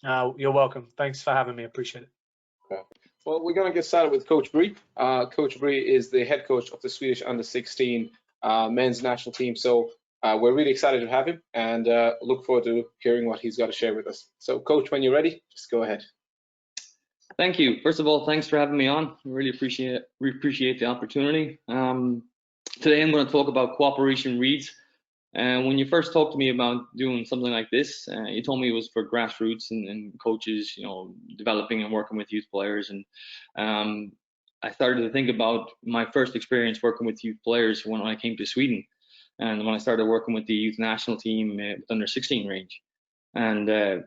You're welcome. Thanks for having me. Appreciate it. Okay. Well, we're going to get started with Coach Bree. Coach Bree is the head coach of the Swedish under-16 men's national team. So we're really excited to have him and look forward to hearing what he's got to share with us. So, Coach, when you're ready, just go ahead. Thank you. First of all, thanks for having me on. We really appreciate the opportunity. Today, I'm going to talk about cooperation reads. And when you first talked to me about doing something like this, you told me it was for grassroots and coaches, developing and working with youth players. And I started to think about my first experience working with youth players when I came to Sweden, and when I started working with the youth national team with under 16 range. And it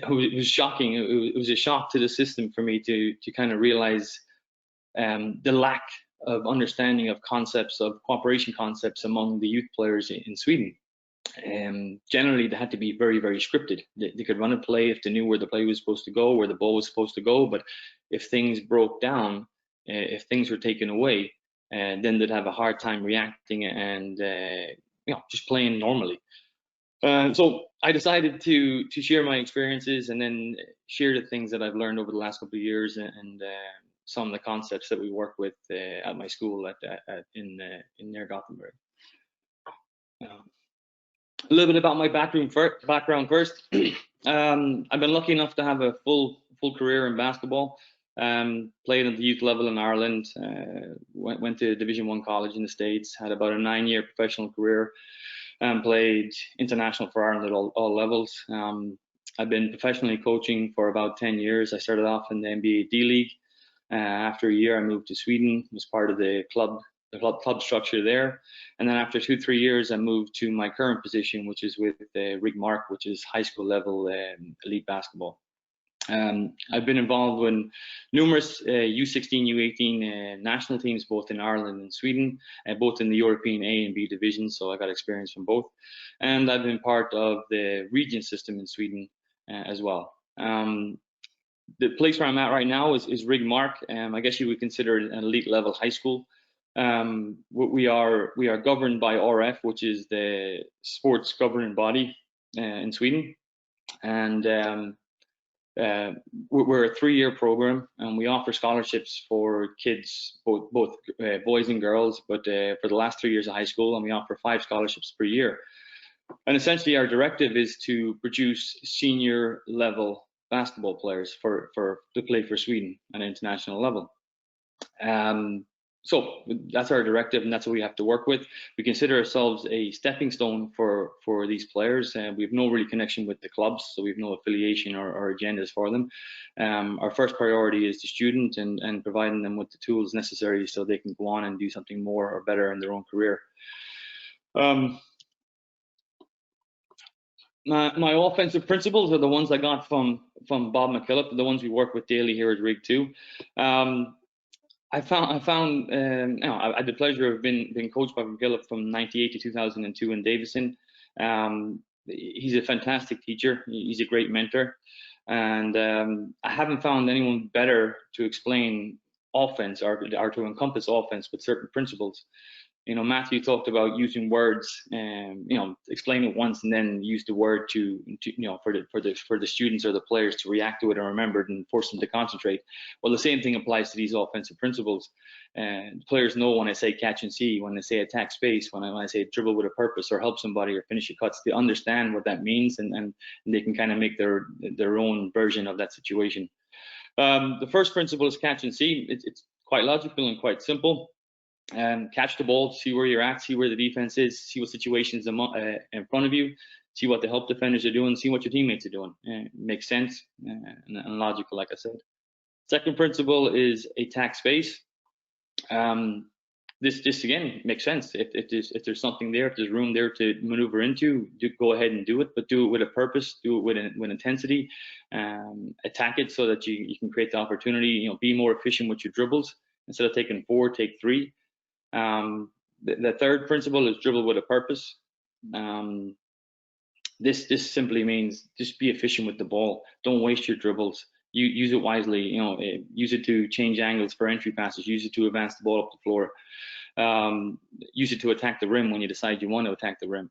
was shocking. It was a shock to the system for me to kind of realize the lack of understanding of concepts, of cooperation concepts among the youth players in Sweden. Generally, they had to be very, very scripted. They could run a play if they knew where the play was supposed to go, where the ball was supposed to go. But if things broke down, if things were taken away, then they'd have a hard time reacting and just playing normally. So I decided to share my experiences and then share the things that I've learned over the last couple of years and some of the concepts that we work with at my school in near Gothenburg. A little bit about my background first. I've been lucky enough to have a full career in basketball. Played at the youth level in Ireland. Went to Division I college in the States. Had about a 9-year professional career. Played international for Ireland at all levels. I've been professionally coaching for about 10 years. I started off in the NBA D League. After a year, I moved to Sweden, was part of the club structure there. And then after 2-3 years, I moved to my current position, which is with Rend, which is high school level elite basketball. I've been involved in numerous U16, U18 national teams, both in Ireland and Sweden, both in the European A and B divisions, so I got experience from both. And I've been part of the region system in Sweden as well. The place where I'm at right now is Rend. I guess you would consider it an elite level high school. We are governed by RF, which is the sports governing body in Sweden, and we're a 3-year program, and we offer scholarships for kids, both boys and girls. But for the last 3 years of high school, and we offer 5 scholarships per year. And essentially, our directive is to produce senior level basketball players to play for Sweden at an international level. So that's our directive, and that's what we have to work with. We consider ourselves a stepping stone for these players, and we have no really connection with the clubs, so we have no affiliation or agendas for them. Our first priority is the student and providing them with the tools necessary so they can go on and do something more or better in their own career. My offensive principles are the ones I got from Bob McKillop, the ones we work with daily here at Rig 2. I had the pleasure of being coached by McKillop from '98 to 2002 in Davison. He's a fantastic teacher. He's a great mentor, and I haven't found anyone better to explain offense or to encompass offense with certain principles. Matthew talked about using words and explain it once and then use the word for the students or the players to react to it and remember it and force them to concentrate. Well, the same thing applies to these offensive principles. Players know when I say catch and see, when I say attack space, when I say dribble with a purpose or help somebody or finish your cuts. They understand what that means and they can kind of make their own version of that situation. The first principle is catch and see. It's quite logical and quite simple. Catch the ball, see where you're at, see where the defense is, see what situations in front of you, see what the help defenders are doing, see what your teammates are doing. Makes sense and logical, like I said. Second principle is attack space. This again makes sense. If there's something there, if there's room there to maneuver into, go ahead and do it, but do it with a purpose, do it with intensity. Attack it so that you can create the opportunity. Be more efficient with your dribbles. Instead of taking 4, take 3. The third principle is dribble with a purpose. This simply means just be efficient with the ball. Don't waste your dribbles. Use it wisely. Use it to change angles for entry passes. Use it to advance the ball up the floor. Use it to attack the rim when you decide you want to attack the rim.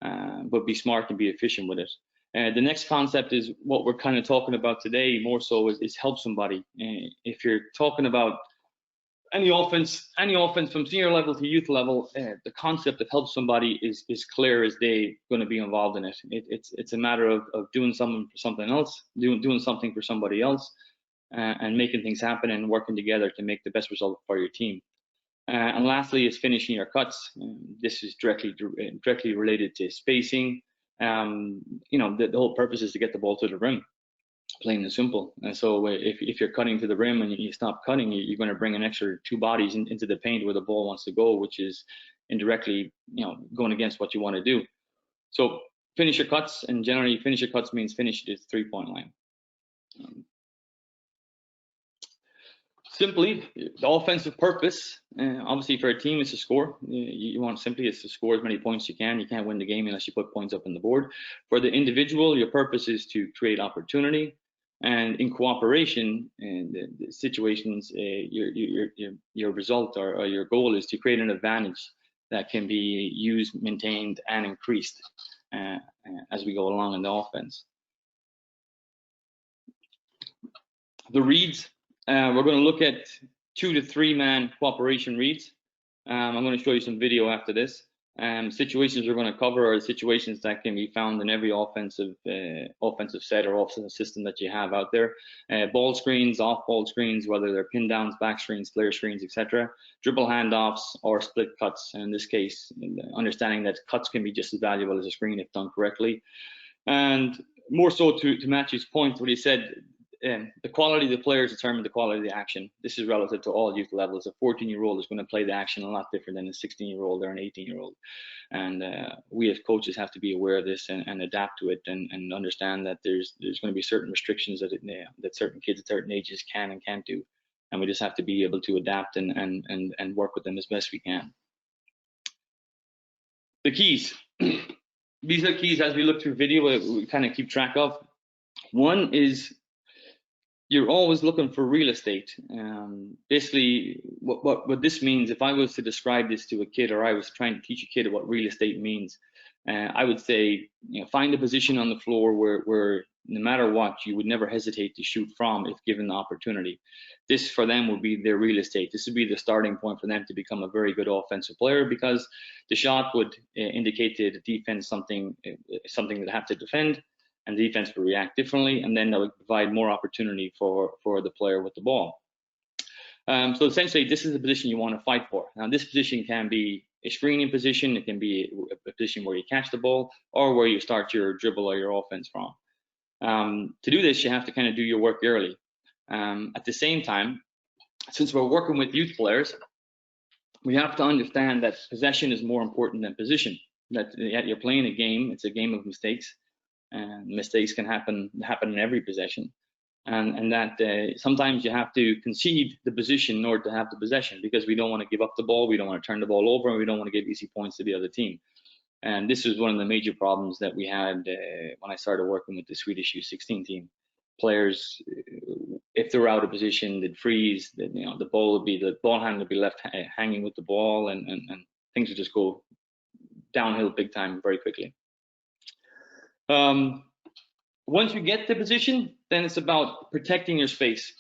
But be smart and be efficient with it. The next concept is what we're kind of talking about today more so is help somebody. If you're talking about any offense from senior level to youth level, the concept of help somebody is clear as day going to be involved in it. It's a matter of doing something for something else, doing something for somebody else, and making things happen and working together to make the best result for your team. And lastly is finishing your cuts. This is directly related to spacing. The whole purpose is to get the ball to the rim, plain and simple. And so if you're cutting to the rim and you stop cutting, you're going to bring an extra 2 bodies into the paint where the ball wants to go, which is indirectly, going against what you want to do. So finish your cuts, and generally finish your cuts means finish the 3-point line. Simply, the offensive purpose, obviously for a team, is to score. You want simply is to score as many points as you can. You can't win the game unless you put points up on the board. For the individual, your purpose is to create opportunity, and in cooperation and the situations, your result or your goal is to create an advantage that can be used, maintained, and increased as we go along in the offense. The reads. We're going to look at 2 to 3 man cooperation reads. I'm going to show you some video after this. Situations we're going to cover are situations that can be found in every offensive set or offensive system that you have out there. Ball screens, off-ball screens, whether they're pin downs, back screens, flare screens, etc. Dribble handoffs or split cuts. In this case, understanding that cuts can be just as valuable as a screen if done correctly. And more so to Matthew's point, what he said, the quality of the players determine the quality of the action. This is relative to all youth levels. A 14-year-old is going to play the action a lot different than a 16-year-old or an 18-year-old. And we as coaches have to be aware of this and adapt to it and understand that there's going to be certain restrictions that certain kids at certain ages can and can't do. And we just have to be able to adapt and work with them as best we can. The keys. These are keys as we look through video, we kind of keep track of. One is you're always looking for real estate. Basically, what this means, if I was to describe this to a kid, or I was trying to teach a kid what real estate means, I would say, find a position on the floor where no matter what, you would never hesitate to shoot from if given the opportunity. This for them would be their real estate. This would be the starting point for them to become a very good offensive player, because the shot would indicate to the defense something that have to defend, and the defense will react differently, and then that would provide more opportunity for the player with the ball. So essentially, this is the position you want to fight for. Now, this position can be a screening position, it can be a position where you catch the ball, or where you start your dribble or your offense from. To do this, you have to kind of do your work early. At the same time, since we're working with youth players, we have to understand that possession is more important than position. That you're playing a game, it's a game of mistakes. And mistakes can happen in every possession, and that sometimes you have to concede the position in order to have the possession, because we don't want to give up the ball, we don't want to turn the ball over, and we don't want to give easy points to the other team. And this is one of the major problems that we had when I started working with the Swedish U16 team. Players, if they were out of position, they'd freeze. The ball hand would be left hanging with the ball, and things would just go downhill big time very quickly. Once you get the position, then it's about protecting your space.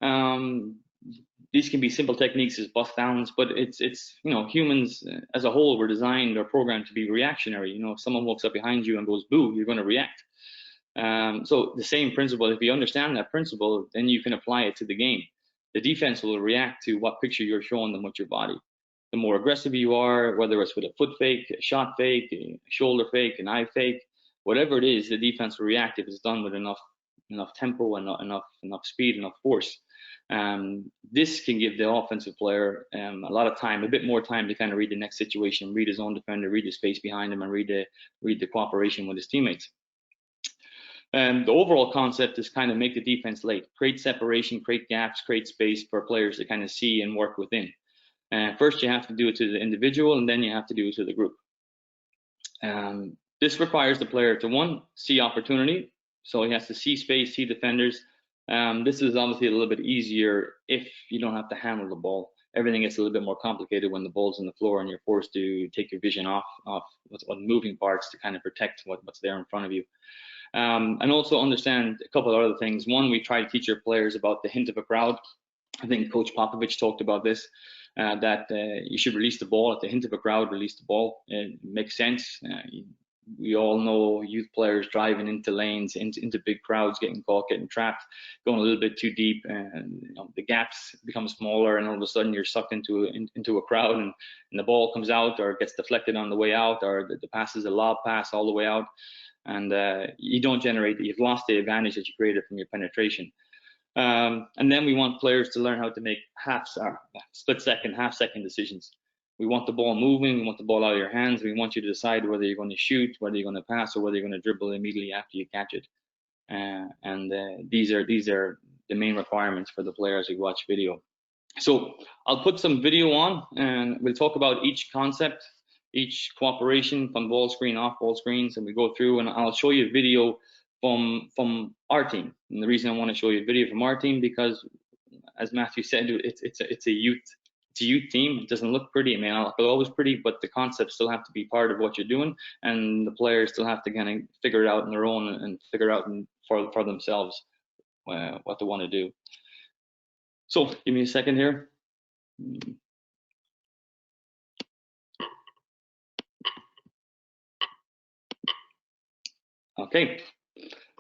These can be simple techniques as bust downs, but it's humans as a whole were designed or programmed to be reactionary. If someone walks up behind you and goes boo, you're going to react. So the same principle, if you understand that principle, then you can apply it to the game. The defense will react to what picture you're showing them with your body. The more aggressive you are, whether it's with a foot fake, a shot fake, a shoulder fake, an eye fake, whatever it is, the defense will react if it's done with enough tempo and enough speed, enough force. This can give the offensive player a lot of time, a bit more time to kind of read the next situation, read his own defender, read the space behind him, and read the cooperation with his teammates. The overall concept is kind of make the defense late, create separation, create gaps, create space for players to kind of see and work within. First, you have to do it to the individual, and then you have to do it to the group. This requires the player to, one, see opportunity. So he has to see space, see defenders. This is obviously a little bit easier if you don't have to handle the ball. everything gets a little bit more complicated when the ball's on the floor and you're forced to take your vision off what's moving parts to kind of protect what's there in front of you. And also understand a couple of other things. One, we try to teach our players about the hint of a crowd. I think Coach Popovich talked about this, that you should release the ball at the hint of a crowd, release the ball. It makes sense. We all know youth players driving into lanes, into big crowds, getting caught, getting trapped, going a little bit too deep, and the gaps become smaller, and all of a sudden you're sucked into a crowd, and the ball comes out or gets deflected on the way out, or the pass is a lob pass all the way out, and you don't generate, you've lost the advantage that you created from your penetration. And then we want players to learn how to make split-second, half-second decisions. We want the ball moving, we want the ball out of your hands, we want you to decide whether you're going to shoot, whether you're going to pass, or whether you're going to dribble immediately after you catch it. These are the main requirements for the player as we watch video. So I'll put some video on, and we'll talk about each concept, each cooperation from ball screen, off ball screens, and we go through, and I'll show you a video from our team. And the reason I want to show you a video from our team, because as Matthew said, it's a youth team. It doesn't look pretty. I mean, it's always pretty, but the concepts still have to be part of what you're doing, and the players still have to kind of figure it out on their own and figure out for themselves what they want to do. So give me a second here. Okay,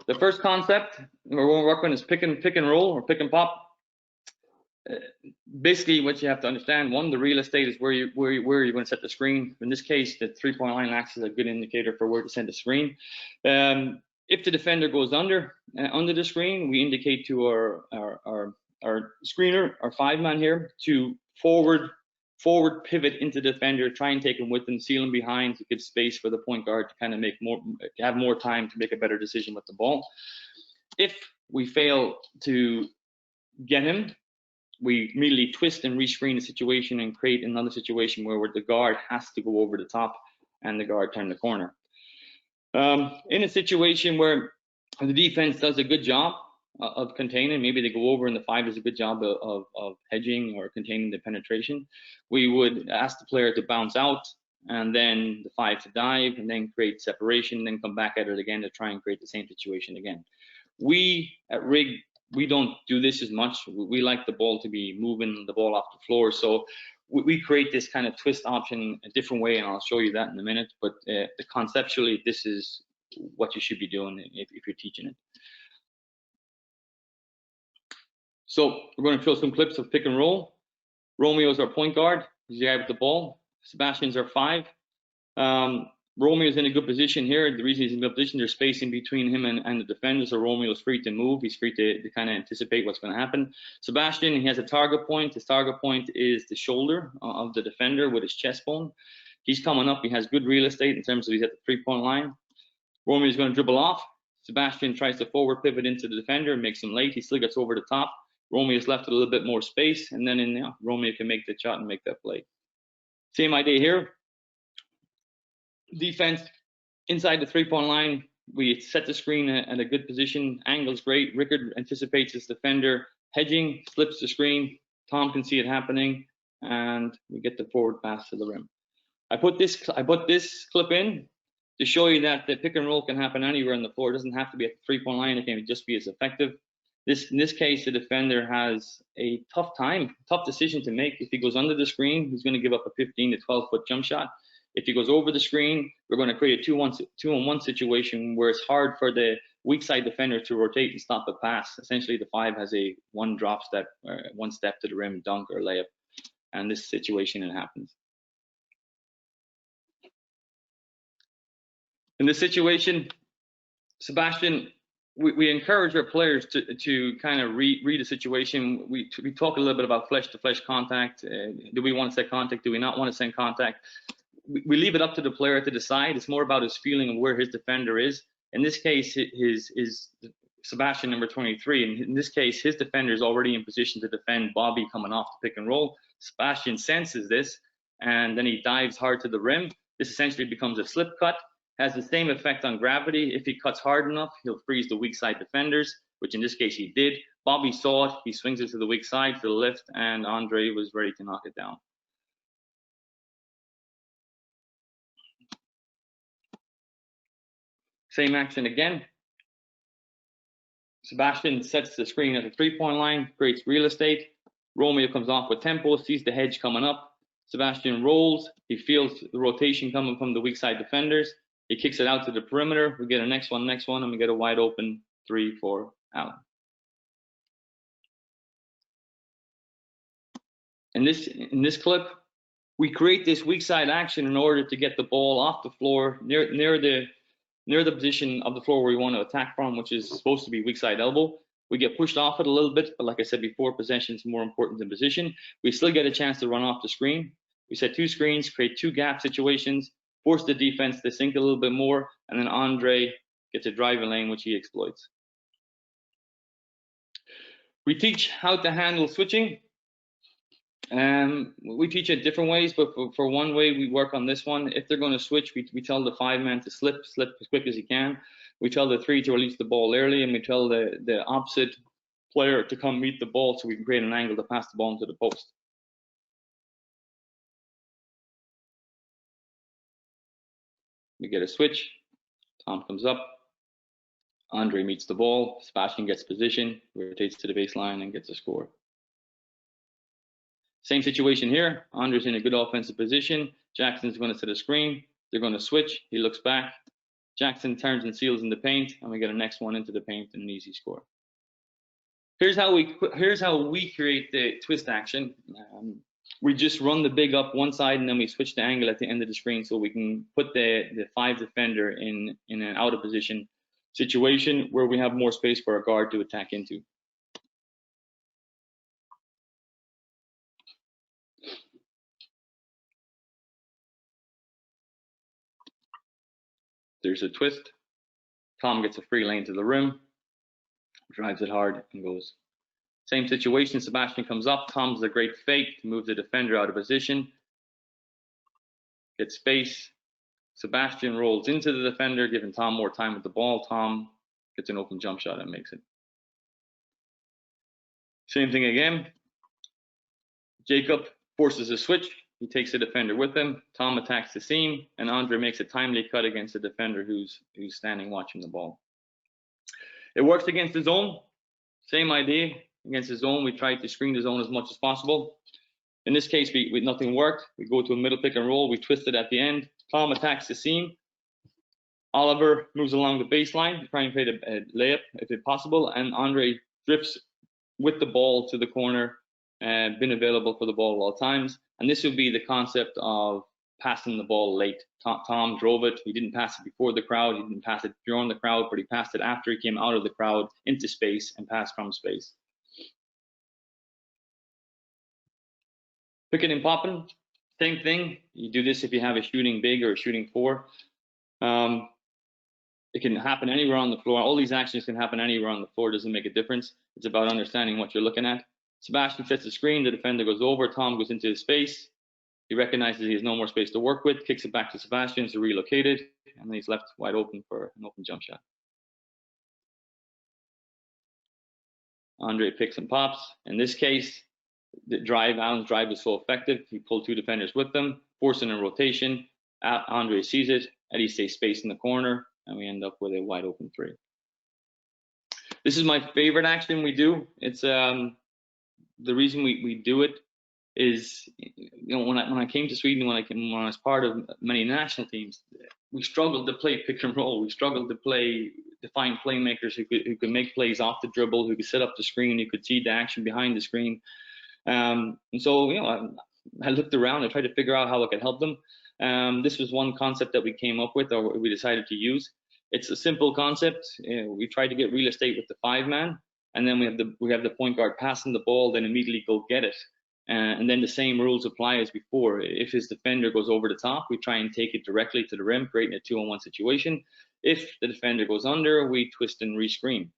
the first concept we're going to work on is pick and roll, or pick and pop. Basically, what you have to understand, one, the real estate is where you're going to set the screen. In this case, the three-point line acts as a good indicator for where to set the screen. If the defender goes under the screen, we indicate to our screener, our five-man here, to forward pivot into the defender, try and take him with him, seal him behind to give space for the point guard to kind of have more time to make a better decision with the ball. If we fail to get him, we immediately twist and rescreen the situation and create another situation where the guard has to go over the top and the guard turn the corner. In a situation where the defense does a good job of containing, maybe they go over and the five does a good job of hedging or containing the penetration, we would ask the player to bounce out, and then the five to dive, and then create separation, and then come back at it again to try and create the same situation again. We at Rig, we don't do this as much. We like the ball to be moving the ball off the floor, so we create this kind of twist option a different way, and I'll show you that in a minute. But conceptually, this is what you should be doing if you're teaching it. So we're going to show some clips of pick and roll. Romeo's our point guard. He's the guy with the ball. Sebastian's our five. Romeo's in a good position here. The reason he's in a good position, there's space in between him and the defender, so Romeo's free to move. He's free to kind of anticipate what's going to happen. Sebastian, he has a target point. His target point is the shoulder of the defender with his chest bone. He's coming up. He has good real estate in terms of he's at the three-point line. Romeo's going to dribble off. Sebastian tries to forward pivot into the defender, makes him late. He still gets over the top. Romeo's left with a little bit more space, and then Romeo can make the shot and make that play. Same idea here. Defense inside the three-point line, we set the screen at a good position. Angle's great. Rickard anticipates his defender hedging, slips the screen. Tom can see it happening, and we get the forward pass to the rim. I put this clip in to show you that the pick and roll can happen anywhere on the floor. It doesn't have to be at the three-point line. It can just be as effective. In this case, the defender has a tough decision to make. If he goes under the screen, he's going to give up a 15 to 12-foot jump shot. If he goes over the screen, we're going to create a 2-on-1 situation where it's hard for the weak side defender to rotate and stop a pass. Essentially, the five has a one step to the rim, dunk or layup. And this situation, it happens. In this situation, Sebastian, we encourage our players to kind of read the situation. We talk a little bit about flesh-to-flesh contact. Do we want to set contact? Do we not want to send contact? We leave it up to the player to decide. It's more about his feeling of where his defender is. In this case, his Sebastian, number 23. And in this case, his defender is already in position to defend Bobby coming off the pick and roll. Sebastian senses this, and then he dives hard to the rim. This essentially becomes a slip cut. Has the same effect on gravity. If he cuts hard enough, he'll freeze the weak side defenders, which in this case he did. Bobby saw it. He swings it to the weak side, to the left, and Andre was ready to knock it down. Same action again. Sebastian sets the screen at the 3-point line, creates real estate. Romeo comes off with tempo, sees the hedge coming up. Sebastian rolls. He feels the rotation coming from the weak side defenders. He kicks it out to the perimeter. We get a next one, and we get a wide open 3 for Allen. In this clip, we create this weak side action in order to get the ball off the floor near the position of the floor where we want to attack from, which is supposed to be weak side elbow. We get pushed off it a little bit, but like I said before, possession is more important than position. We still get a chance to run off the screen. We set 2 screens, create 2 gap situations, force the defense to sink a little bit more, and then Andre gets a driving lane, which he exploits. We teach how to handle switching. We teach it different ways, but for one way we work on this one. If they're going to switch, we tell the 5-man to slip as quick as he can. We tell the 3 to release the ball early, and we tell the opposite player to come meet the ball so we can create an angle to pass the ball into the post. We get a switch. Tom comes up. Andre meets the ball. Sebastian gets position, rotates to the baseline, and gets a score. Same situation here. Andre's in a good offensive position. Jackson's going to set a screen. They're going to switch. He looks back. Jackson turns and seals in the paint, and we get a next one into the paint and an easy score. Here's how we create the twist action. We just run the big up one side, and then we switch the angle at the end of the screen so we can put the 5 defender in an out of position situation where we have more space for a guard to attack into. There's a twist. Tom gets a free lane to the rim, drives it hard, and goes. Same situation. Sebastian comes up. Tom's a great fake to move the defender out of position. Gets space. Sebastian rolls into the defender, giving Tom more time with the ball. Tom gets an open jump shot and makes it. Same thing again. Jacob forces a switch. He takes the defender with him. Tom attacks the seam, and Andre makes a timely cut against the defender who's standing watching the ball. It works against the zone. Same idea. Against the zone, we try to screen the zone as much as possible. In this case, nothing worked. We go to a middle pick and roll. We twist it at the end. Tom attacks the seam. Oliver moves along the baseline, trying to play a layup if it's possible, and Andre drifts with the ball to the corner, been available for the ball at all times. And this would be the concept of passing the ball late. Tom drove it. He didn't pass it before the crowd. He didn't pass it during the crowd, but he passed it after he came out of the crowd into space and passed from space. Picking and popping, same thing. You do this if you have a shooting big or a shooting 4. It can happen anywhere on the floor. All these actions can happen anywhere on the floor. It doesn't make a difference. It's about understanding what you're looking at. Sebastian sets the screen. The defender goes over. Tom goes into his space. He recognizes he has no more space to work with, kicks it back to Sebastian to relocate it, and then he's left wide open for an open jump shot. Andre picks and pops. In this case, Allen's drive is so effective. He pulled 2 defenders with them, forcing a rotation. Andre sees it. Eddie stays space in the corner, and we end up with a wide open 3. This is my favorite action we do. It's the reason we do it is, when I came to Sweden, when I was part of many national teams, we struggled to play pick and roll. We struggled to find playmakers who could make plays off the dribble, who could set up the screen, who could see the action behind the screen. And so, I looked around and tried to figure out how I could help them. This was one concept that we came up with, or we decided to use. It's a simple concept. We tried to get real estate with the 5-man, and then we have the point guard passing the ball, then immediately go get it. And then the same rules apply as before. If his defender goes over the top, we try and take it directly to the rim, creating a 2-on-1 situation. If the defender goes under, we twist and re-screen.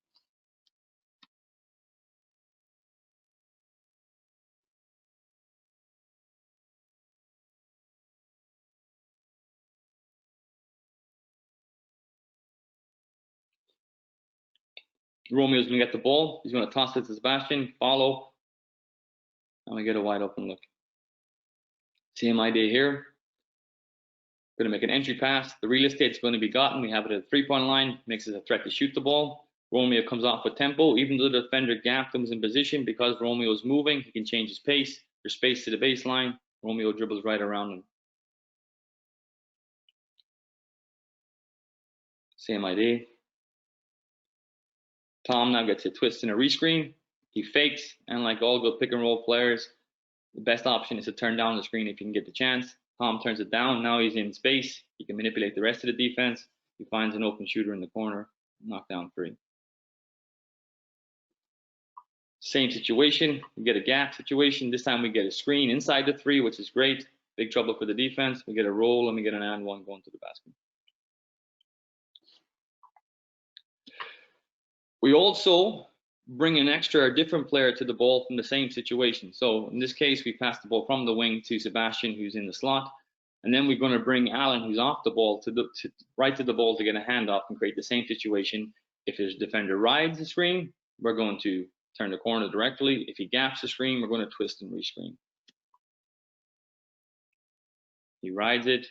Romeo's going to get the ball. He's going to toss it to Sebastian, follow, and we get a wide open look. Same idea here. Going to make an entry pass. The real estate's going to be gotten. We have it at the 3-point line. Makes it a threat to shoot the ball. Romeo comes off with tempo. Even though the defender gapped him, was in position, because Romeo's moving, he can change his pace. There's space to the baseline. Romeo dribbles right around him. Same idea. Tom now gets a twist and a rescreen. He fakes, and like all good pick and roll players, the best option is to turn down the screen if you can get the chance. Tom turns it down. Now he's in space. He can manipulate the rest of the defense. He finds an open shooter in the corner. Knock down 3. Same situation. We get a gap situation. This time we get a screen inside the 3, which is great. Big trouble for the defense. We get a roll, and we get an and one going to the basket. We also bring an extra, different player to the ball from the same situation. So in this case, we pass the ball from the wing to Sebastian, who's in the slot. And then we're going to bring Alan, who's off the ball, right to the ball to get a handoff and create the same situation. If his defender rides the screen, we're going to turn the corner directly. If he gaps the screen, we're going to twist and rescreen. He rides it,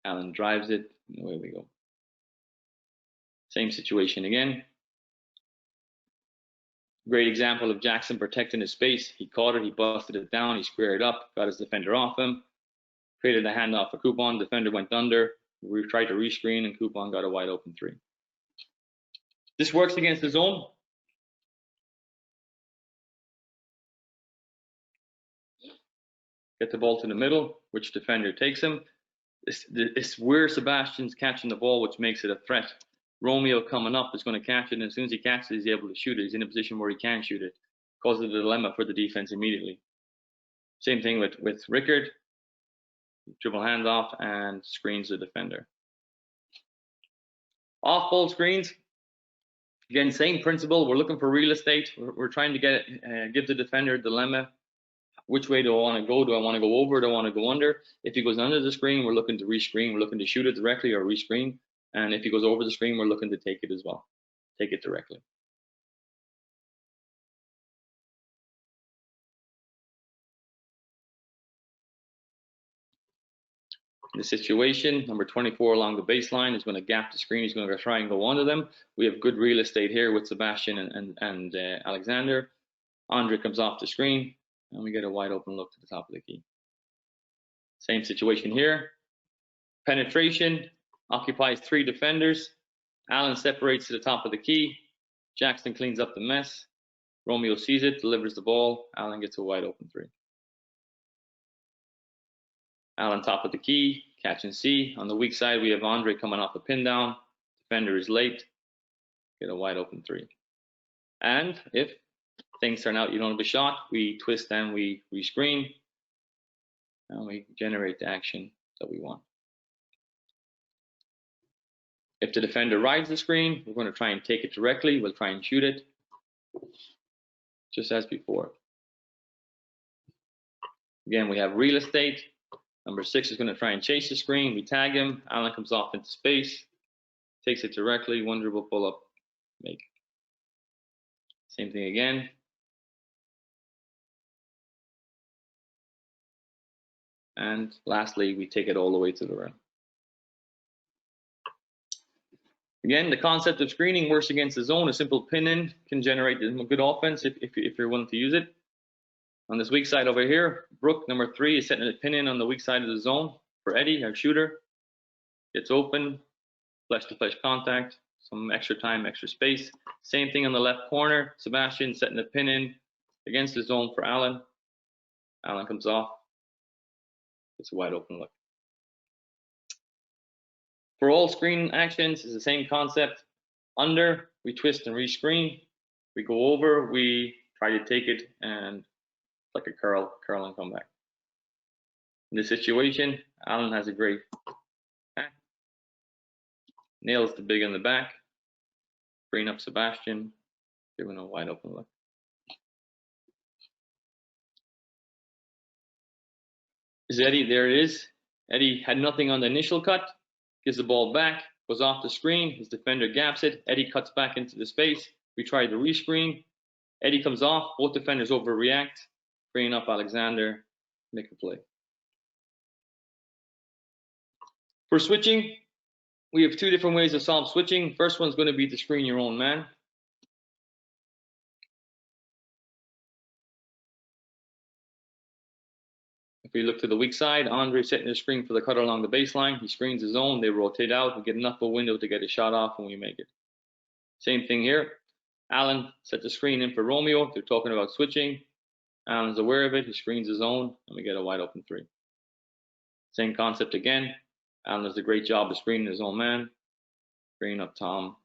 Alan drives it, and away we go. Same situation again. Great example of Jackson protecting his space. He caught it, he busted it down, he squared up, got his defender off him, created a handoff for Coupon. Defender went under. We tried to rescreen, and Coupon got a wide open 3. This works against the zone. Get the ball to the middle, which defender takes him. It's where Sebastian's catching the ball, which makes it a threat. Romeo coming up is going to catch it, and as soon as he catches it, he's able to shoot it. He's in a position where he can shoot it. Causes a dilemma for the defense immediately. Same thing with Rickard. Dribble handoff and screens the defender. Off ball screens. Again, same principle. We're looking for real estate. We're trying to give the defender a dilemma. Which way do I want to go? Do I want to go over? Do I want to go under? If he goes under the screen, we're looking to rescreen. We're looking to shoot it directly or rescreen. And if he goes over the screen, we're looking to take it as well. Take it directly. In the situation, number 24 along the baseline is going to gap the screen. He's going to try and go under them. We have good real estate here with Sebastian and Alexander. Andre comes off the screen, and we get a wide open look to the top of the key. Same situation here. Penetration, occupies 3 defenders. Allen separates to the top of the key. Jackson cleans up the mess. Romeo sees it, delivers the ball. Allen gets a wide open 3. Allen top of the key, catch and see. On the weak side, we have Andre coming off the pin down. Defender is late. Get a wide open 3. And if things turn out you don't have a shot, we twist and we screen. And we generate the action that we want. If the defender rides the screen, we're going to try and take it directly. We'll try and shoot it, just as before. Again, we have real estate. Number 6 is going to try and chase the screen. We tag him. Allen comes off into space, takes it directly. 1 dribble pull up, make. Same thing again. And lastly, we take it all the way to the rim. Again, the concept of screening works against the zone. A simple pin-in can generate a good offense if you're willing to use it. On this weak side over here, Brooke, number 3, is setting a pin-in on the weak side of the zone for Eddie, our shooter. Gets open, flesh-to-flesh contact, some extra time, extra space. Same thing on the left corner. Sebastian setting a pin-in against the zone for Allen. Allen comes off. It's a wide open look. For all screen actions, it's the same concept. Under, we twist and rescreen. We go over, we try to take it and like a curl and come back. In this situation, Allen has a great nails the big in the back, bring up Sebastian, giving a wide open look. Is Eddie? There it is. Eddie had nothing on the initial cut. Gives the ball back, goes off the screen, his defender gaps it, Eddie cuts back into the space, We try the rescreen. Eddie comes off. Both defenders overreact, freeing up Alexander, make a play. For switching, we have two different ways to solve switching. First one's going to be to screen your own man. If we look to the weak side, Andre setting the screen for the cut along the baseline. He screens his own. They rotate out. We get enough of a window to get a shot off, and we make it. Same thing here. Alan set the screen in for Romeo. They're talking about switching. Alan's aware of it. He screens his own, and we get a wide open three. Same concept again. Alan does a great job of screening his own man. Bringing up Tom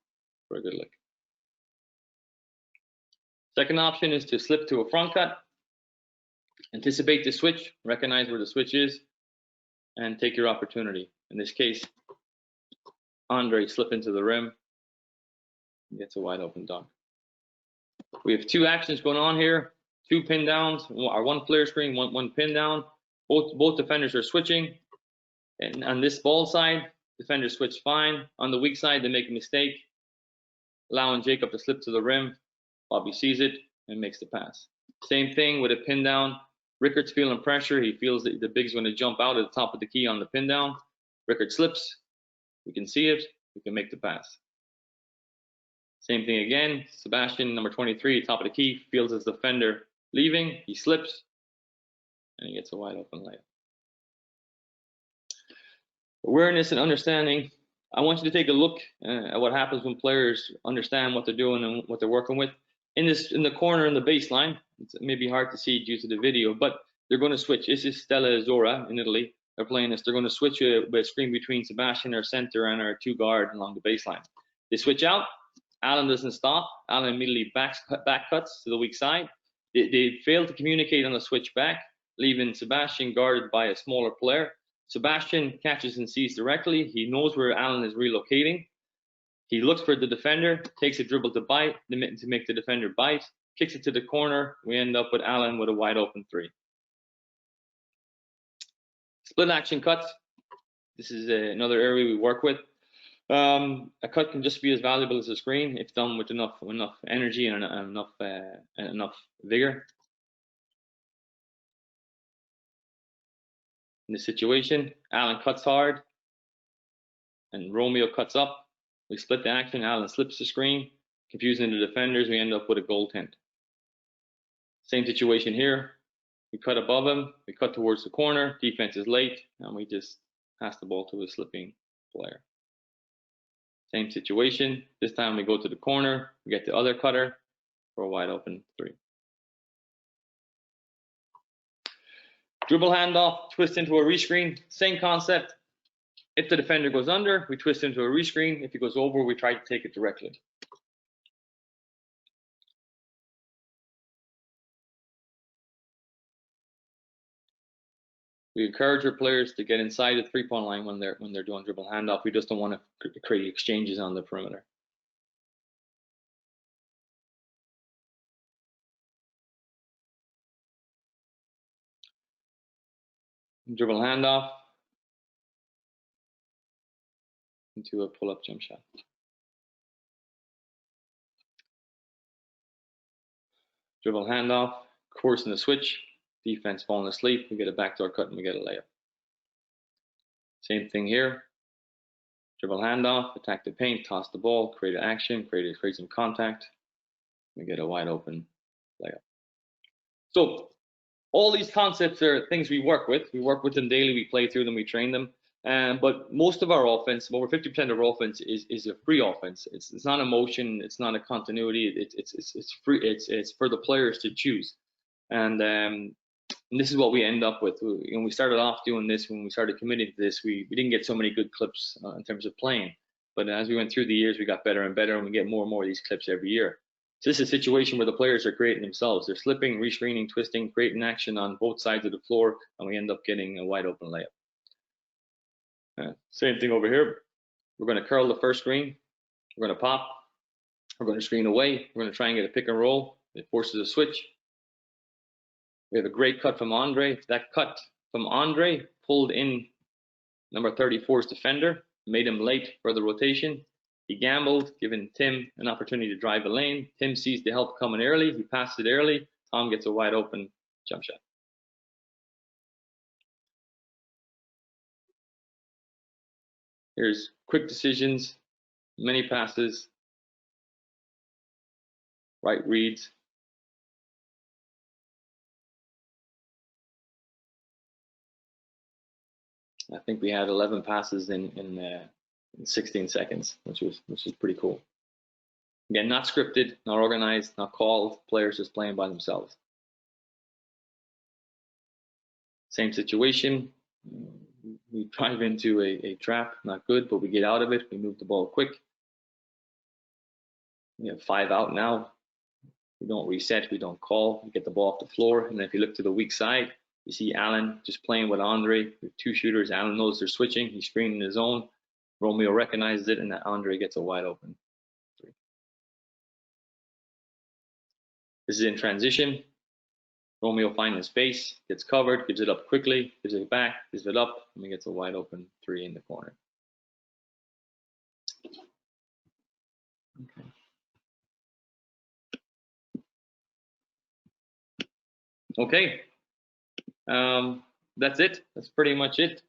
for a good lick. Second option is to slip to a front cut. Anticipate the switch. Recognize where the switch is. And take your opportunity. In this case, Andre slip into the rim. And gets a wide open dunk. We have two actions going on here. Two pin downs, or one flare screen, one pin down. Both defenders are switching. And on this ball side, defenders switch fine. On the weak side, they make a mistake, allowing Jacob to slip to the rim. Bobby sees it and makes the pass. Same thing with a pin down. Rickard's feeling pressure. He feels that the big's going to jump out at the top of the key on the pin down. Rickard slips. We can see it. We can make the pass. Same thing again. Sebastian, number 23, top of the key, feels his defender leaving. He slips, and he gets a wide open layup. Awareness and understanding. I want you to take a look at what happens when players understand what they're doing and what they're working with. In the corner in the baseline, it may be hard to see due to the video, but they're going to switch. This is Stella Zora in Italy. They're playing this. They're going to switch a screen between Sebastian, our center, and our two guard along the baseline. They switch out. Alan doesn't stop. Alan immediately back cuts to the weak side. They fail to communicate on the switch back, leaving Sebastian guarded by a smaller player. Sebastian catches and sees directly. He knows where Alan is relocating. He looks for the defender, takes a dribble to make the defender bite, kicks it to the corner. We end up with Alan with a wide open three. Split action cuts. This is another area we work with. A cut can just be as valuable as a screen if done with enough energy and enough vigor. In this situation, Alan cuts hard and Romeo cuts up. We split the action. Alan slips the screen, confusing the defenders. We end up with a goaltend. Same situation here. We cut above him. We cut towards the corner. Defense is late, and we just pass the ball to a slipping player. Same situation. This time we go to the corner. We get the other cutter for a wide open three. Dribble handoff, twist into a rescreen. Same concept. If the defender goes under, we twist into a rescreen. If he goes over, we try to take it directly. We encourage our players to get inside the three-point line when they're doing dribble handoff. We just don't want to create exchanges on the perimeter. Dribble handoff into a pull-up jump shot. Dribble handoff, course in the switch, defense falling asleep, we get a backdoor cut and we get a layup. Same thing here. Dribble handoff, attack the paint, toss the ball, create an action, create some contact, we get a wide open layup. So all these concepts are things we work with. We work with them daily, we play through them, we train them. But most of our offense, over 50% of our offense is a free offense. It's not a motion, it's not a continuity. It's free. It's for the players to choose, and this is what we end up with. When we started off doing this, when we started committing to this, we didn't get so many good clips in terms of playing. But as we went through the years, we got better and better, and we get more and more of these clips every year. So this is a situation where the players are creating themselves. They're slipping, rescreening, twisting, creating action on both sides of the floor, and we end up getting a wide open layup. Same thing over here. We're going to curl the first screen. We're going to pop. We're going to screen away. We're going to try and get a pick and roll. It forces a switch. We have a great cut from Andre. That cut from Andre pulled in number 34's defender, made him late for the rotation. He gambled, giving Tim an opportunity to drive a lane. Tim sees the help coming early. He passes it early. Tom gets a wide open jump shot. Here's quick decisions, many passes, right reads. I think we had 11 passes in 16 seconds, which was pretty cool. Again, not scripted, not organized, not called. Players just playing by themselves. Same situation. We drive into a trap, not good, but we get out of it. We move the ball quick. We have 5 out now. We don't reset, we don't call. We get the ball off the floor. And then if you look to the weak side, you see Alan just playing with Andre. With 2 shooters. Alan knows they're switching. He's screening his own. Romeo recognizes it, and Andre gets a wide open 3. This is in transition. Romeo finding space, gets covered, gives it up quickly, gives it back, gives it up, and he gets a wide open 3 in the corner. Okay. That's it. That's pretty much it.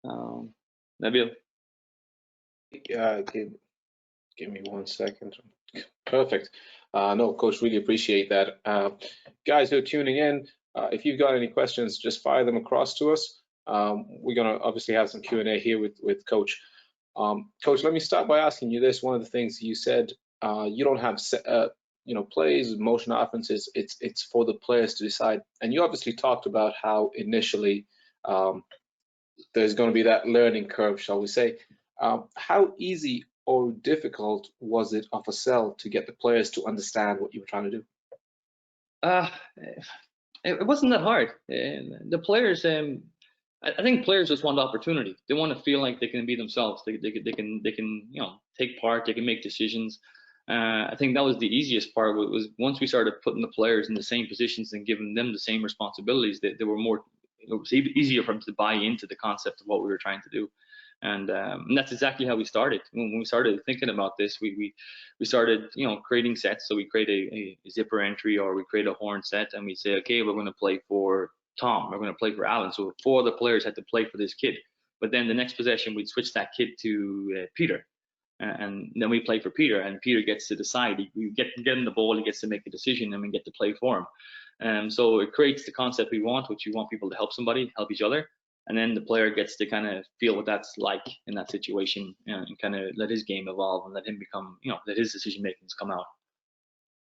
Nabil. Give me 1 second. Perfect. No, Coach, really appreciate that. Guys who are tuning in, if you've got any questions, just fire them across to us. We're going to obviously have some Q&A here with Coach. Coach, let me start by asking you this. One of the things you said, you don't have plays, motion offenses. It's for the players to decide. And you obviously talked about how initially there's going to be that learning curve, shall we say. How easy or difficult was it of a sell to get the players to understand what you were trying to do? It wasn't that hard. The players, I think players just want the opportunity. They want to feel like they can be themselves. They can take part. They can make decisions. I think that was the easiest part. Was once we started putting the players in the same positions and giving them the same responsibilities, they were more. It was easier for them to buy into the concept of what we were trying to do. And that's exactly how we started. When we started thinking about this, we started creating sets. So we create a zipper entry, or we create a horn set, and we say, okay, we're going to play for Tom, we're going to play for Alan. So 4 of the players had to play for this kid. But then the next possession, we'd switch that kid to Peter, and then we play for Peter, and Peter gets to decide. We get him the ball, he gets to make a decision, and we get to play for him. So it creates the concept we want, which we want people to help somebody, help each other. And then the player gets to kind of feel what that's like in that situation, and kind of let his game evolve and let him become, let his decision makings come out.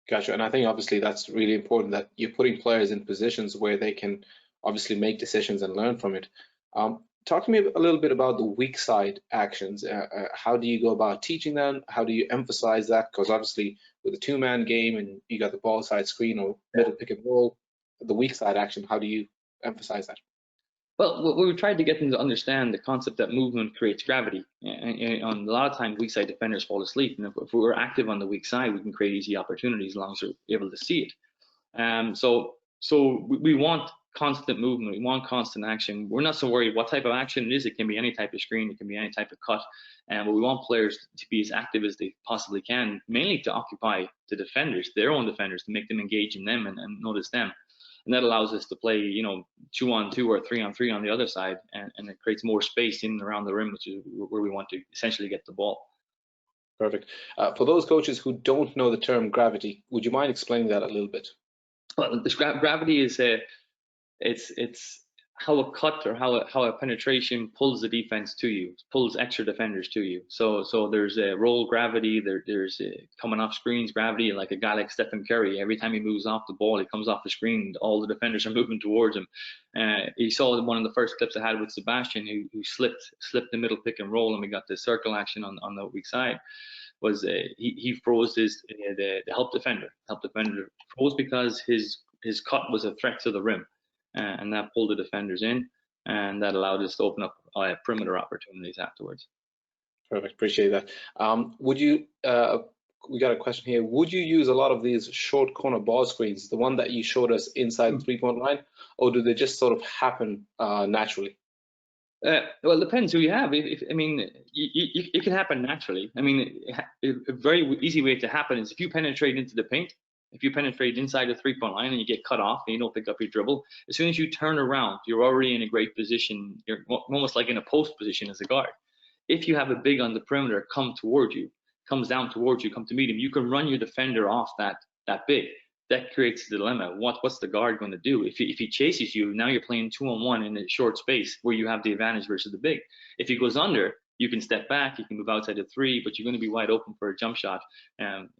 Gotcha. And I think obviously that's really important, that you're putting players in positions where they can obviously make decisions and learn from it. Talk to me a little bit about the weak side actions. How do you go about teaching them? How do you emphasize that? Because obviously with a 2-man game and you got the ball side screen or middle pick and roll, the weak side action, how do you emphasize that? Well, we tried to get them to understand the concept that movement creates gravity. And a lot of times, weak side defenders fall asleep. And if we're active on the weak side, we can create easy opportunities as long as we're able to see it. So we want constant movement. We want constant action. We're not so worried what type of action it is. It can be any type of screen. It can be any type of cut. But we want players to be as active as they possibly can, mainly to occupy the defenders, their own defenders, to make them engage in them and notice them. And that allows us to play, 2-on-2 or 3-on-3 on the other side, and it creates more space in and around the rim, which is where we want to essentially get the ball. Perfect. For those coaches who don't know the term gravity, would you mind explaining that a little bit? Well, this gravity is it's how a cut or how a penetration pulls the defense to you, pulls extra defenders to you. So there's a roll gravity, there's coming off screens gravity, like a guy like Stephen Curry. Every time he moves off the ball, he comes off the screen, all the defenders are moving towards him. You saw one of the first clips I had with Sebastian, who slipped the middle pick and roll, and we got the circle action on the weak side. Was he froze the help defender. Help defender froze because his cut was a threat to the rim. And that pulled the defenders in, and that allowed us to open up perimeter opportunities afterwards. Perfect, appreciate that. Would you, we got a question here, would you use a lot of these short corner ball screens, the one that you showed us inside the 3-point line, or do they just sort of happen naturally? Well, it depends who you have. I mean, it can happen naturally. I mean, a very easy way to happen is if you penetrate into the paint, if you penetrate inside the 3-point line and you get cut off and you don't pick up your dribble, as soon as you turn around, you're already in a great position. You're almost like in a post position as a guard. If you have a big on the perimeter come towards you, comes down towards you, come to meet him, you can run your defender off that big. That creates the dilemma. What's the guard going to do? If he chases you, now you're playing 2-on-1 in a short space where you have the advantage versus the big. If he goes under, you can step back, you can move outside the 3, but you're going to be wide open for a jump shot,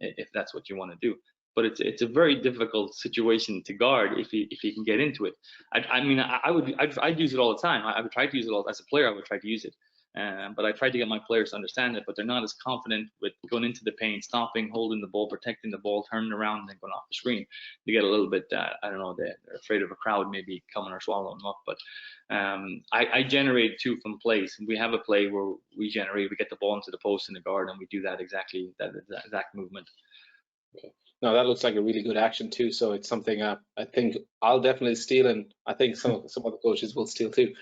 if that's what you want to do. But it's a very difficult situation to guard if you can get into it. I'd use it all the time. I would try to use it all as a player. I would try to use it. But I tried to get my players to understand it, but they're not as confident with going into the paint, stopping, holding the ball, protecting the ball, turning around, and then going off the screen. They get a little bit, I don't know, they're afraid of a crowd maybe coming or swallowing them up. But I generate 2 from plays. We have a play where we get the ball into the post in the guard, and we do that exact movement. Okay. No, that looks like a really good action too. So it's something I think I'll definitely steal, and I think some other coaches will steal too.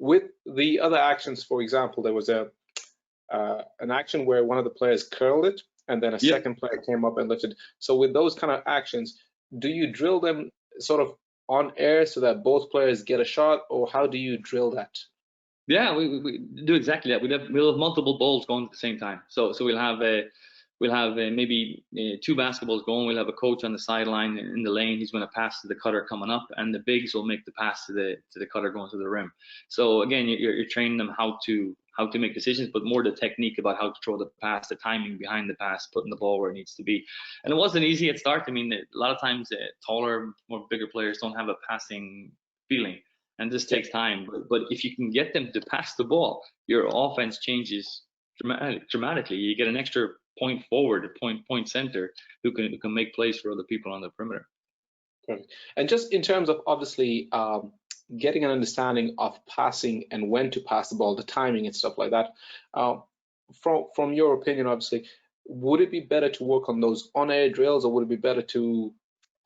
With the other actions, for example, there was an action where one of the players curled it, and then a second player came up and lifted. So with those kind of actions, do you drill them sort of on air so that both players get a shot, or how do you drill that? Yeah, we do exactly that. We'll have multiple balls going at the same time. So we'll have maybe 2 basketballs going. We'll have a coach on the sideline in the lane. He's going to pass to the cutter coming up, and the bigs will make the pass to the cutter going to the rim. So again, you're training them how to make decisions, but more the technique about how to throw the pass, the timing behind the pass, putting the ball where it needs to be. And it wasn't easy at start. I mean, a lot of times taller, more bigger players don't have a passing feeling, and this takes time. But if you can get them to pass the ball, your offense changes dramatically. You get an extra point forward, a point center who can make plays for other people on the perimeter. Perfect. And just in terms of obviously getting an understanding of passing and when to pass the ball, the timing and stuff like that, from your opinion, obviously, would it be better to work on those on-air drills, or would it be better to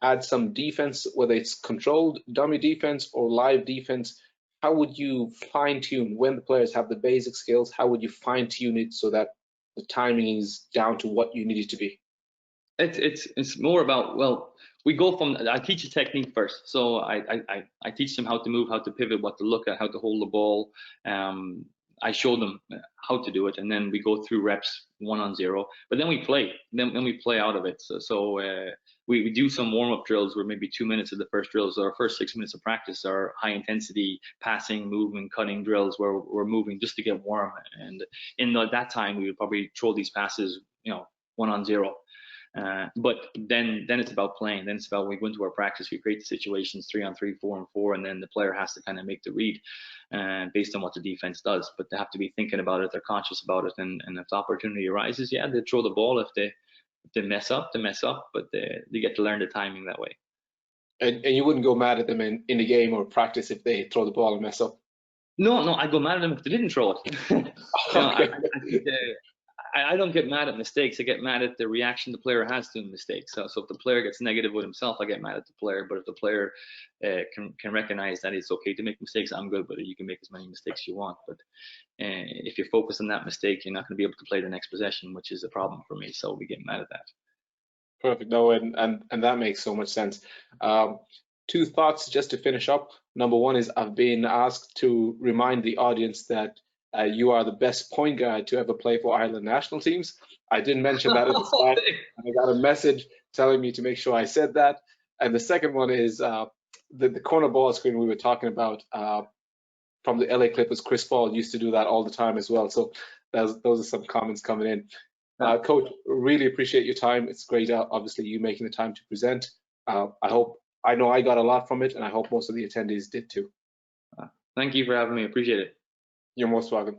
add some defense, whether it's controlled dummy defense or live defense? How would you fine-tune when the players have the basic skills? How would you fine-tune it so that the timing is down to what you need it to be? It's more about, well, we go from, I teach a technique first. So I teach them how to move, how to pivot, what to look at, how to hold the ball. I show them how to do it, and then we go through reps 1-on-0. But then we play, then we play out of it. So we do some warm-up drills where maybe 2 minutes of the first drills, or our first 6 minutes of practice are high-intensity passing, movement, cutting drills where we're moving just to get warm. And in that time, we would probably throw these passes, 1-on-0. But then it's about playing. Then it's about, when we go into our practice, we create the situations 3-on-3, 4-on-4, and then the player has to kind of make the read based on what the defense does. But they have to be thinking about it. They're conscious about it. And if the opportunity arises, yeah, they throw the ball. If they mess up, they mess up. But they get to learn the timing that way. And you wouldn't go mad at them in the game or practice if they throw the ball and mess up? No, I'd go mad at them if they didn't throw it. Okay. I don't get mad at mistakes. I get mad at the reaction the player has to mistakes. So if the player gets negative with himself, I get mad at the player. But if the player can recognize that it's okay to make mistakes, I'm good with it. You can make as many mistakes as you want. But if you focus on that mistake, you're not going to be able to play the next possession, which is a problem for me. So we get mad at that. Perfect. No, and that makes so much sense. 2 thoughts just to finish up. Number 1 is, I've been asked to remind the audience that you are the best point guard to ever play for Ireland national teams. I didn't mention that at the start, and I got a message telling me to make sure I said that. And the second one is the corner ball screen we were talking about from the LA Clippers. Chris Paul used to do that all the time as well. So those are some comments coming in. Coach, really appreciate your time. It's great, obviously, you making the time to present. I know I got a lot from it, and I hope most of the attendees did too. Thank you for having me. Appreciate it. You're most welcome.